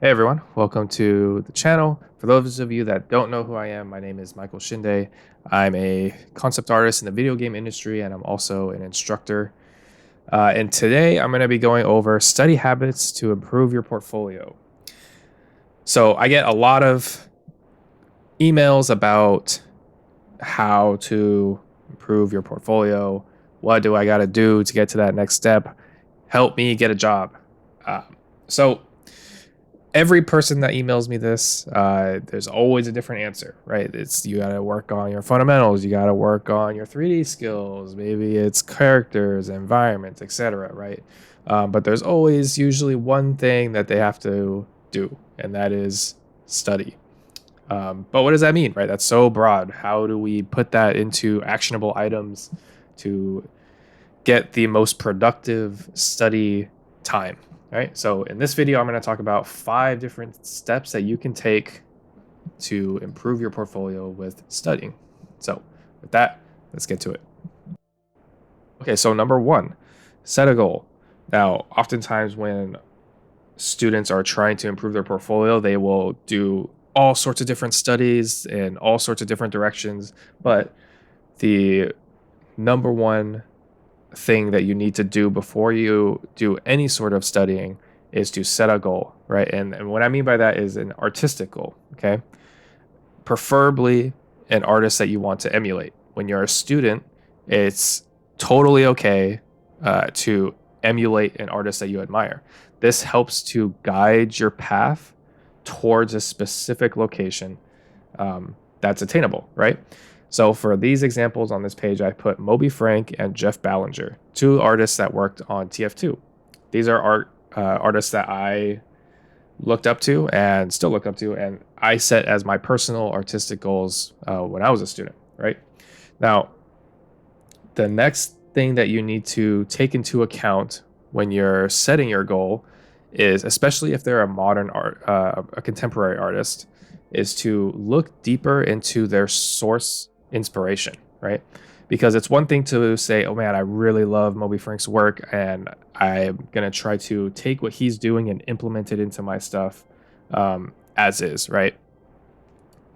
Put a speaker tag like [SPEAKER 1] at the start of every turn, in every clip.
[SPEAKER 1] Hey everyone, welcome to the channel. For those of you that don't know who I am, my name is Michael Shinde. I'm a concept artist in the video game industry and I'm also an instructor. And today I'm going to be going over study habits to improve your portfolio. So I get a lot of emails about how to improve your portfolio. What do I got to do to get to that next step? Help me get a job. Uh, so every person that emails me this, there's always a different answer, right? It's you got to work on your fundamentals, you got to work on your 3D skills, maybe it's characters, environments, etc., right? But there's always usually one thing that they have to do, and that is study. But what does that mean, right? That's so broad. How do we put that into actionable items to get the most productive study time? Right. So in this video, I'm going to talk about 5 different steps that you can take to improve your portfolio with studying. So with that, let's get to it. Okay, so number 1, set a goal. Now, oftentimes when students are trying to improve their portfolio, they will do all sorts of different studies in all sorts of different directions. But the number one thing that you need to do before you do any sort of studying is to set a goal, right? And what I mean by that is an artistic goal, okay? Preferably an artist that you want to emulate. When you're a student, it's totally okay to emulate an artist that you admire. This helps to guide your path towards a specific location that's attainable, right? So for these examples on this page, I put Moby Frank and Jeff Ballinger, 2 artists that worked on TF2. These are artists that I looked up to and still look up to, and I set as my personal artistic goals when I was a student, right? Now, the next thing that you need to take into account when you're setting your goal is, especially if they're a modern art, a contemporary artist, is to look deeper into their source inspiration, right? Because it's one thing to say, oh man, I really love Moby Frank's work and I'm going to try to take what he's doing and implement it into my stuff as is, right?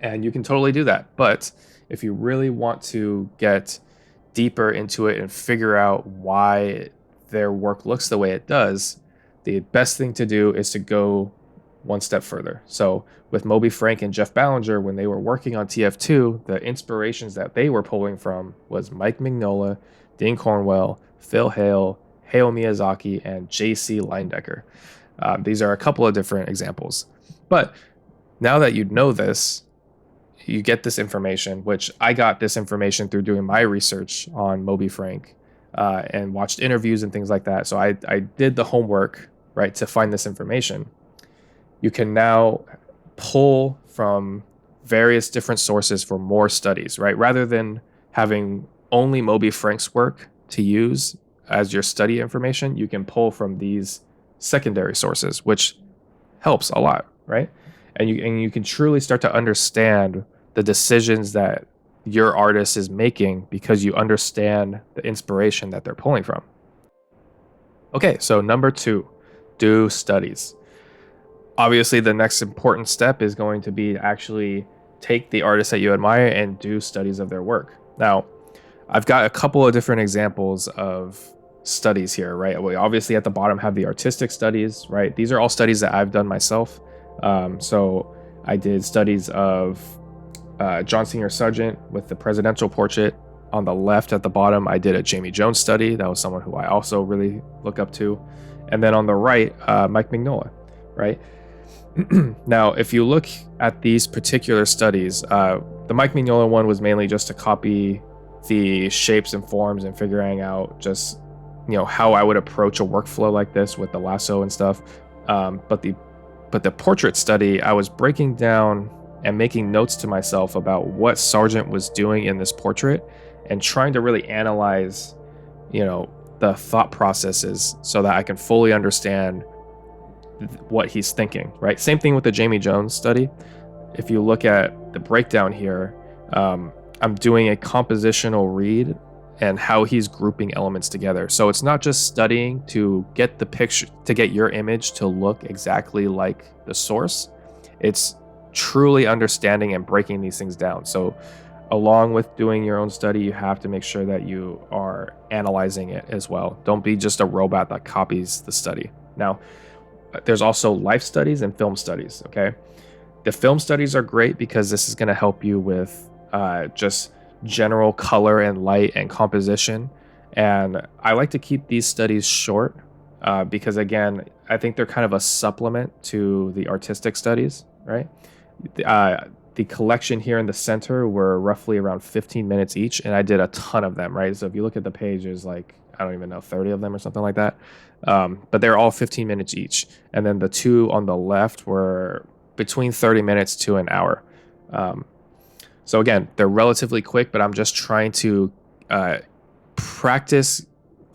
[SPEAKER 1] And you can totally do that. But if you really want to get deeper into it and figure out why their work looks the way it does, the best thing to do is to go one step further. So with Moby Frank and Jeff Ballinger, when they were working on TF2, the inspirations that they were pulling from was Mike Mignola, Dean Cornwell, Phil Hale, Hayao Miyazaki, and J.C. Leyendecker. These are a couple of different examples. But now that you know this, you get this information, which I got this information through doing my research on Moby Frank and watched interviews and things like that. So I did the homework, right, to find this information. You can now pull from various different sources for more studies, right? Rather than having only Moby Frank's work to use as your study information, you can pull from these secondary sources, which helps a lot, right? And you can truly start to understand the decisions that your artist is making because you understand the inspiration that they're pulling from. Okay, so number 2, do studies. Obviously, the next important step is going to be to actually take the artists that you admire and do studies of their work. Now, I've got a couple of different examples of studies here, right? We obviously at the bottom have the artistic studies, right? These are all studies that I've done myself. So I did studies of John Singer Sargent with the presidential portrait. On the left at the bottom, I did a Jamie Jones study. That was someone who I also really look up to. And then on the right, Mike Mignola, right? Now, if you look at these particular studies, the Mike Mignola one was mainly just to copy the shapes and forms and figuring out just, how I would approach a workflow like this with the lasso and stuff. But the portrait study, I was breaking down and making notes to myself about what Sargent was doing in this portrait and trying to really analyze, the thought processes so that I can fully understand what he's thinking, right? Same thing with the Jamie Jones study. If you look at the breakdown here, I'm doing a compositional read and how he's grouping elements together. So it's not just studying to get the picture, to get your image to look exactly like the source. It's truly understanding and breaking these things down. So along with doing your own study, you have to make sure that you are analyzing it as well. Don't be just a robot that copies the study. Now, there's also life studies and film studies, okay? The film studies are great because this is going to help you with just general color and light and composition. And I like to keep these studies short because, again, I think they're kind of a supplement to the artistic studies, right? The collection here in the center were roughly around 15 minutes each, and I did a ton of them, right? So if you look at the page, there's like, I don't even know, 30 of them or something like that. But they're all 15 minutes each. And then the two on the left were between 30 minutes to an hour. So again, they're relatively quick, but I'm just trying to practice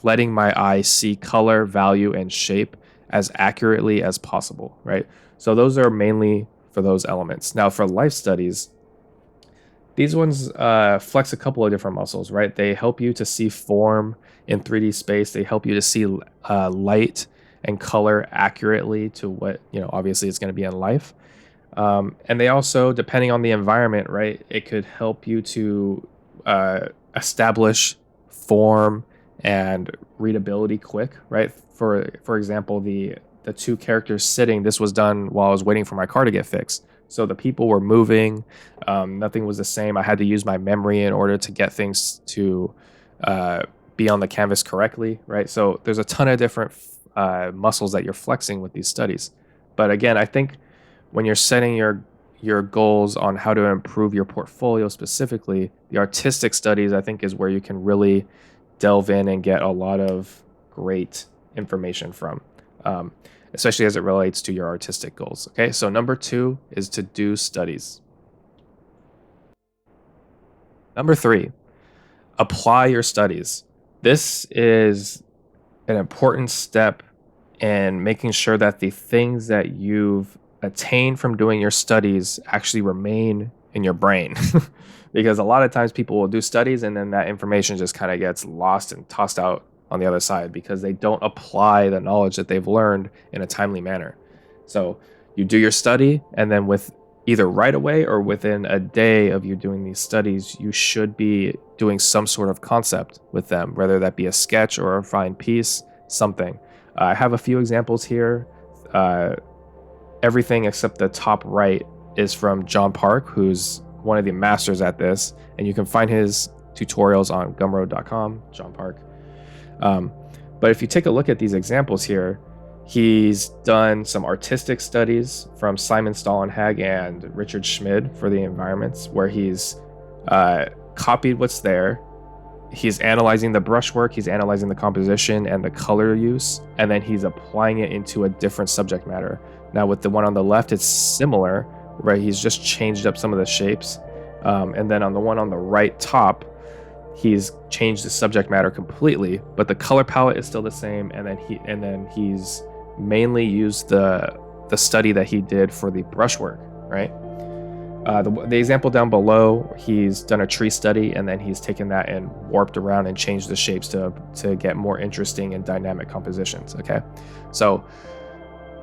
[SPEAKER 1] letting my eye see color, value, and shape as accurately as possible, right? So those are mainly for those elements. Now for life studies, these ones flex a couple of different muscles, right? They help you to see form in 3D space. They help you to see light and color accurately to what, obviously it's going to be in life. And they also, depending on the environment, right, it could help you to establish form and readability quick, right? For example, the two characters sitting, this was done while I was waiting for my car to get fixed. So the people were moving, nothing was the same. I had to use my memory in order to get things to be on the canvas correctly, right? So there's a ton of different muscles that you're flexing with these studies. But again, I think when you're setting your goals on how to improve your portfolio specifically, the artistic studies, I think, is where you can really delve in and get a lot of great information from, especially as it relates to your artistic goals. Okay, so number 2 is to do studies. Number 3, apply your studies. This is an important step in making sure that the things that you've attained from doing your studies actually remain in your brain. Because a lot of times people will do studies and then that information just kind of gets lost and tossed out on the other side because they don't apply the knowledge that they've learned in a timely manner. So you do your study, and then with either right away or within a day of you doing these studies, you should be doing some sort of concept with them, whether that be a sketch or a fine piece, something. I have a few examples here. Everything except the top right is from John Park, who's one of the masters at this, and you can find his tutorials on gumroad.com, John Park. But if you take a look at these examples here, he's done some artistic studies from Simon Stollenhag and Richard Schmid for the environments, where he's copied what's there. He's analyzing the brushwork, he's analyzing the composition and the color use, and then he's applying it into a different subject matter. Now with the one on the left, it's similar, right? He's just changed up some of the shapes. And then on the one on the right top, he's changed the subject matter completely, but the color palette is still the same. And then he's mainly used the study that he did for the brushwork, right? The example down below, he's done a tree study, and then he's taken that and warped around and changed the shapes to get more interesting and dynamic compositions. Okay, so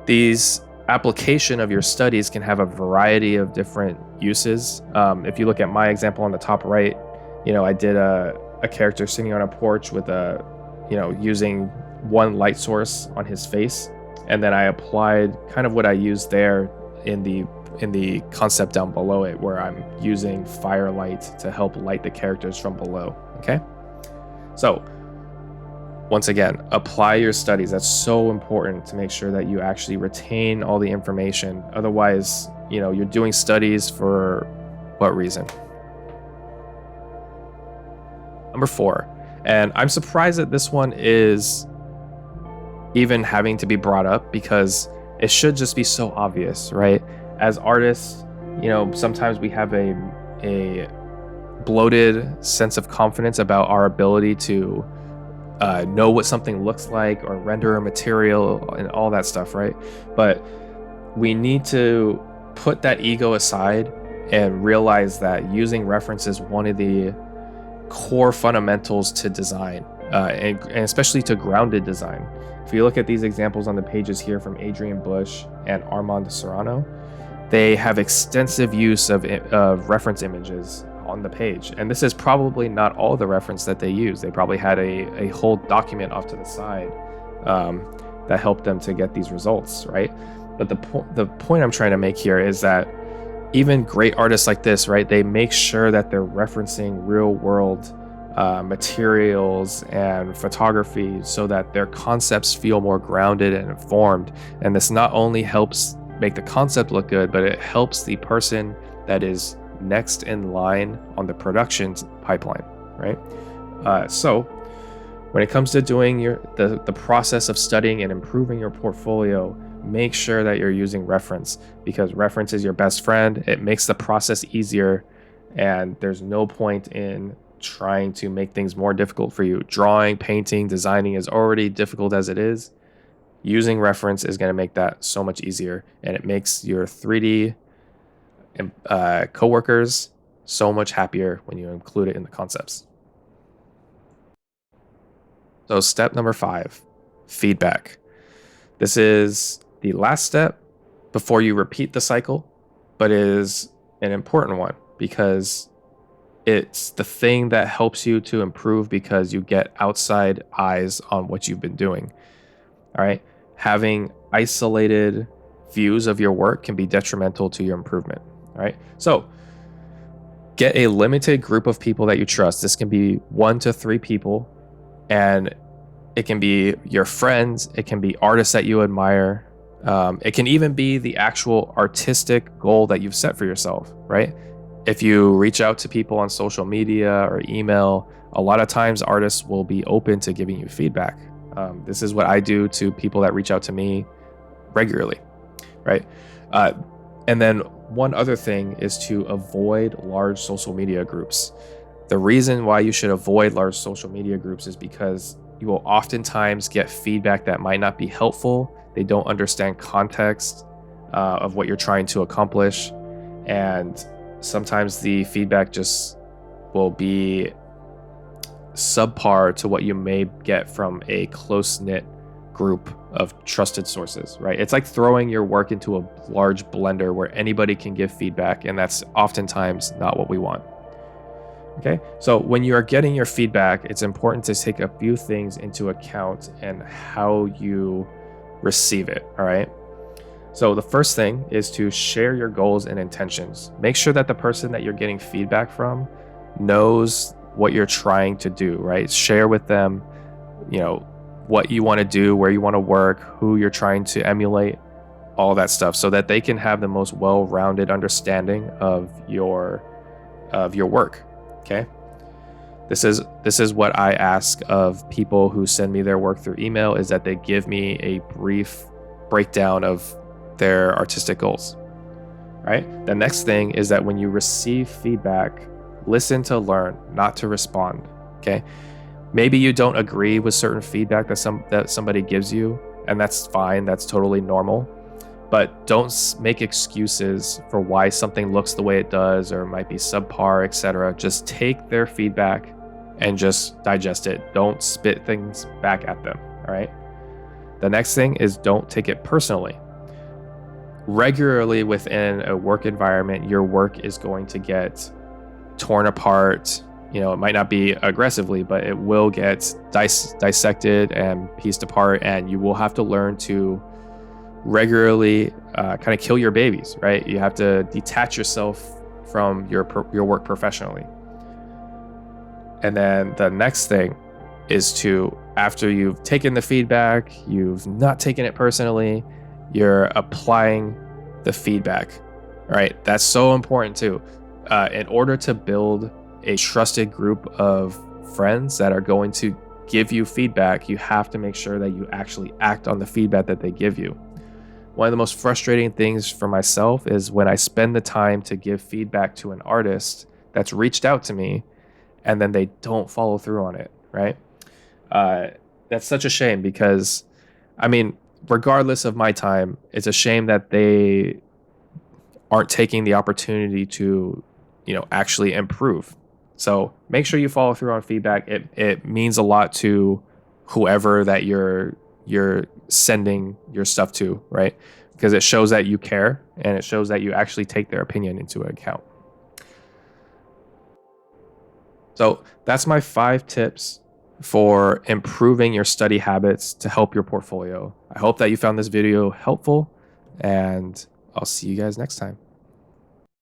[SPEAKER 1] these application of your studies can have a variety of different uses. If you look at my example on the top right, I did a character sitting on a porch with using one light source on his face, and then I applied kind of what I used there in the concept down below it, where I'm using firelight to help light the characters from below. Okay, so once again, apply your studies. That's so important to make sure that you actually retain all the information. Otherwise, you're doing studies for what reason? Number 4, and I'm surprised that this one is even having to be brought up because it should just be so obvious, right? As artists, sometimes we have a bloated sense of confidence about our ability to know what something looks like or render a material and all that stuff, right? But we need to put that ego aside and realize that using reference is one of the core fundamentals to design, and especially to grounded design. If you look at these examples on the pages here from Adrian Bush and Armand Serrano, they have extensive use of reference images on the page. And this is probably not all the reference that they use. They probably had a whole document off to the side that helped them to get these results, right? But the point I'm trying to make here is that even great artists like this, right, they make sure that they're referencing real world materials and photography so that their concepts feel more grounded and informed. And this not only helps make the concept look good, but it helps the person that is next in line on the production pipeline, right? So when it comes to doing the process of studying and improving your portfolio, make sure that you're using reference, because reference is your best friend. It makes the process easier, and there's no point in trying to make things more difficult for you. Drawing, painting, designing is already difficult as it is. Using reference is going to make that so much easier, and it makes your 3D coworkers so much happier when you include it in the concepts. So step number 5, feedback. This is the last step before you repeat the cycle, but is an important one because it's the thing that helps you to improve because you get outside eyes on what you've been doing. All right. Having isolated views of your work can be detrimental to your improvement. All right. So get a limited group of people that you trust. This can be 1 to 3 people, and it can be your friends. It can be artists that you admire. It can even be the actual artistic goal that you've set for yourself, right? If you reach out to people on social media or email, a lot of times artists will be open to giving you feedback. This is what I do to people that reach out to me regularly, right? And then one other thing is to avoid large social media groups. The reason why you should avoid large social media groups is because you will oftentimes get feedback that might not be helpful. They don't understand context of what you're trying to accomplish. And sometimes the feedback just will be subpar to what you may get from a close-knit group of trusted sources, right? It's like throwing your work into a large blender where anybody can give feedback, and that's oftentimes not what we want. Okay, so when you are getting your feedback, it's important to take a few things into account and how you receive it, all right? So the first thing is to share your goals and intentions. Make sure that the person that you're getting feedback from knows what you're trying to do, right? Share with them, what you want to do, where you want to work, who you're trying to emulate, all that stuff, so that they can have the most well-rounded understanding of your work. Okay. This is what I ask of people who send me their work through email, is that they give me a brief breakdown of their artistic goals. Right? The next thing is that when you receive feedback, listen to learn, not to respond. Okay? Maybe you don't agree with certain feedback that somebody gives you, and that's fine. That's totally normal. But don't make excuses for why something looks the way it does or might be subpar, etc. Just take their feedback and just digest it. Don't spit things back at them, all right? The next thing is don't take it personally. Regularly within a work environment, your work is going to get torn apart. It might not be aggressively, but it will get dissected and pieced apart, and you will have to learn to regularly kind of kill your babies, right? You have to detach yourself from your work professionally. And then the next thing is to, after you've taken the feedback, you've not taken it personally, you're applying the feedback, right? That's so important too. In order to build a trusted group of friends that are going to give you feedback, you have to make sure that you actually act on the feedback that they give you. One of the most frustrating things for myself is when I spend the time to give feedback to an artist that's reached out to me and then they don't follow through on it, right? That's such a shame because, regardless of my time, it's a shame that they aren't taking the opportunity to, actually improve. So make sure you follow through on feedback. It means a lot to whoever that you're sending your stuff to, right? Because it shows that you care and it shows that you actually take their opinion into account. So that's my 5 tips for improving your study habits to help your portfolio. I hope that you found this video helpful, and I'll see you guys next time.